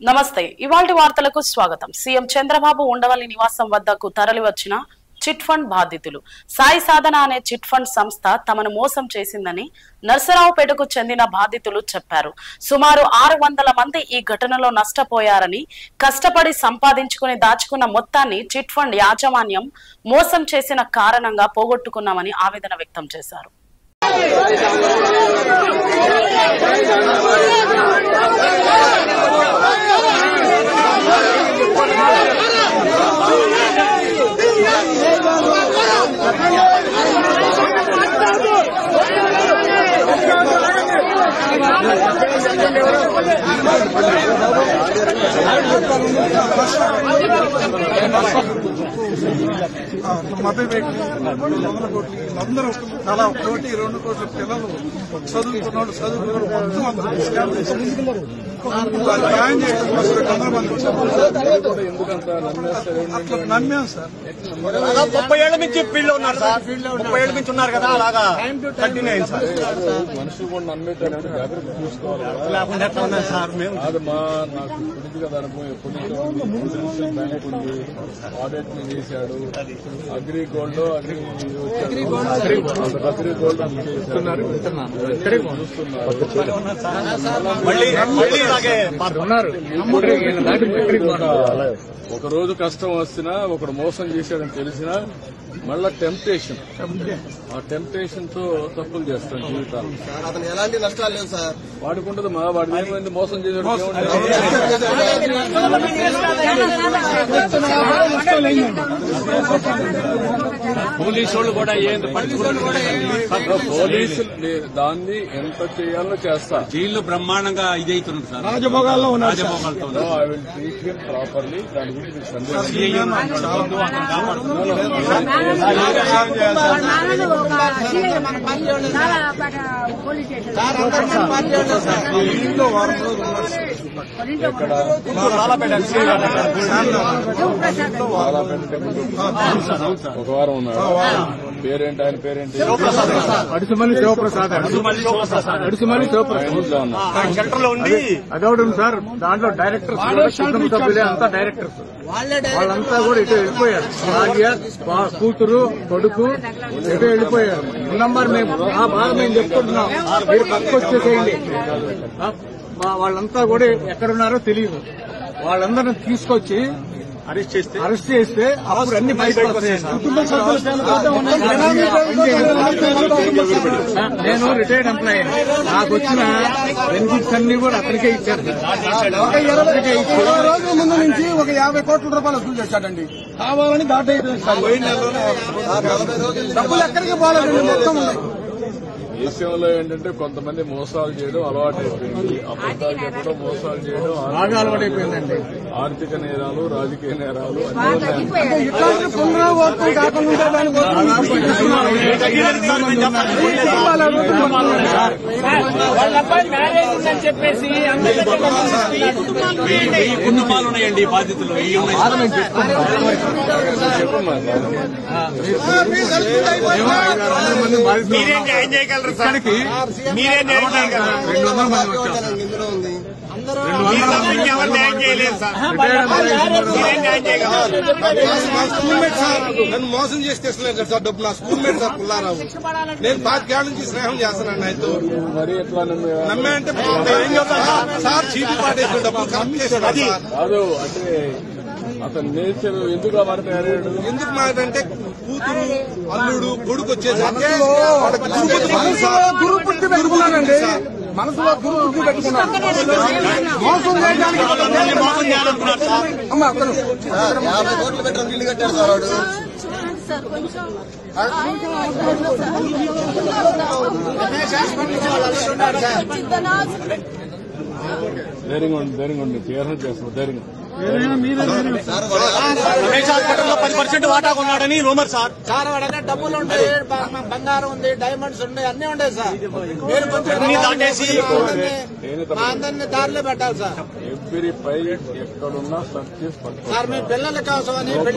నమస్తే ఇవాల్టి వార్తలకు స్వాగతం। సీఎం చంద్రబాబు ఉండవల్లి నివాసం వద్దకు తరలివచ్చిన చిట్ ఫండ్ బాధితులు సాయి సాధన అనే చిట్ ఫండ్ సంస్థ తమను మోసం చేసిందని నర్సరావుపేటకు చెందిన బాధితులు చెప్పారు। సుమారు 600 మంది ఈ ఘటనలో నష్టపోయారని, కష్టపడి సంపాదించుకుని దాచుకున్న మొత్తాన్ని చిట్ ఫండ్ యాజమాన్యం మోసం చేసిన కారణంగా పోగొట్టుకున్నామని ఆవేదన వ్యక్తం చేశారు। అందరూ చాలా 1-2 కోట్ల పిల్లలు చదువుకున్నాడు న్యాయం చేయడం అట్లా నమ్మాం సార్। 30 ఏళ్ల నుంచి ఫీల్డ్ లో ఉన్నారు సార్, 30 ఏళ్ల నుంచి ఉన్నారు కదా, అలాగా కంటిన్యూ అయింది సార్। మనుషులు కూడా నమ్మేటప్పుడు జాగ్రత్త చూసుకోవాలి లేకుండా ఎట్లా ఉన్నాయి సార్? మేము అది నాకు పొలిటికల్ అనుభవం ఎప్పటి నుంచో బ్యాంక్ ఉంది, ఆడిట్ చేశాడు, అగ్రి గోల్డ్ ఒక రోజు కష్టం వస్తున్నా ఒకడు మోసం చేశాడని తెలిసినా మళ్ళా టెంప్టేషన్, ఆ టెంప్టేషన్ తో తప్పులు చేస్తాం జీవితాలు। అతను ఎలాంటి నష్టాలు లేవు సార్, వాడుకుంటుంది మా వాడి ఏమైంది మోసం చేశాడు। పోలీసు వాళ్ళు కూడా పోలీసులు దాన్ని ఎంత చేయాలో చేస్తా, జైల్లో బ్రహ్మాండంగా ఇదైతున్నారు సార్, రాజభోగాల్లో ఉన్నారు। I will treat him properly, దాని గురించి ఒక వారం ఉన్నాడు। పేరేంటి ఆయన? పేరేంటి? అడుసుమల్లి శివప్రసాద్। సెంటర్ లో ఉండి అదొకటి సార్, దాంట్లో డైరెక్టర్స్ కుటుంబ సభ్యులే అంతా డైరెక్టర్స్, వాళ్ళంతా కూడా ఇటు వెళ్ళిపోయారు। భార్య, కూతురు, కొడుకు ఇటు వెళ్ళిపోయారు। నంబర్ మేము ఆ బాధ మేము చెప్పుకుంటున్నాం, మీరు పక్కకు వచ్చేసేయండి। వాళ్ళంతా కూడా ఎక్కడున్నారో తెలియదు, వాళ్ళందరినీ తీసుకొచ్చి అరెస్ట్ చేస్తే అప్పుడు అన్ని బయటకు వస్తాయండి। నేను రిటైర్డ్ ఎంప్లాయీ, నాకు వచ్చిన బెనిఫిట్స్ అన్ని కూడా అతనికే ఇచ్చారు। 20 రోజుల ముందు నుంచి ఒక 50 కోట్ల రూపాయలు వసూలు చేశాడండి, కావాలని డబ్బులు ఎక్కడికి పోలేదండి మొత్తం। దేశంలో ఏంటంటే కొంతమంది మోసాలు చేయడం అలవాటు అయిపోయింది, అబద్దాలు చెప్పడం, మోసాలు చేయడం అలవాటు అయిపోయిందండి। ఆర్థిక నేరాలు, రాజకీయ నేరాలు పునరావృతం కాకుండా కుటుంబాలు ఉన్నాయండి బాధితులు, మీరేం న్యాయం చేయగలరు సార్? మీరే న్యాయం చేయగలరు? 200 మంది వచ్చారు, ఎవరు న్యాయం చేయలేదు సార్, మీరేం న్యాయం చేయగలరు? స్కూల్మేట్ సార్ నన్ను మోసం చేసి తెచ్చలేదు సార్, డబ్బు నా స్కూల్మేట్ సార్ పుల్లారావు, నేను 5 ఏళ్ల నుంచి స్నేహం చేస్తున్నాను ఆయనతో। మరి ఎట్లా నమ్మే అంటే ఏం చెప్తాను సార్, చీపీ పాటేసిన డబ్బులు కమిషన్ కాదు అంటే అతను నేచర్ ఎందుకు మాట్లాడాడు? ఎందుకు మాట్లాడంటే కూతురు, అల్లుడు, కొడుకు వచ్చేసి గురుపుట్టి పెట్టుకున్నానండి, మనసులో గురుపుట్టి పెట్టుకున్నాను, మోసం చేయడానికి అమ్మ అతను 50 కోట్లు పెట్టడం ఇల్లు కట్టాడు సార్ వాడు। ధైర్యంగా ఉండి క్లియర్ చేస్తాం, ధైర్యంగా రమేష్ హాస్పిటల్లో 10% వాటా కొన్నాడని రూమర్ సార్। సార్ వాడనే డబ్బులు ఉంటాయి, బంగారం ఉంది, డైమండ్స్ ఉన్నాయి, అన్ని ఉంటాయి సార్। మీరు దాటేసి మా అందరినీ దారిలో పెట్టాలి సార్। ఎవ్రీ పై ఎక్కడున్నా సర్చ్ చేసి సార్ మీ పిల్లల కోసం అని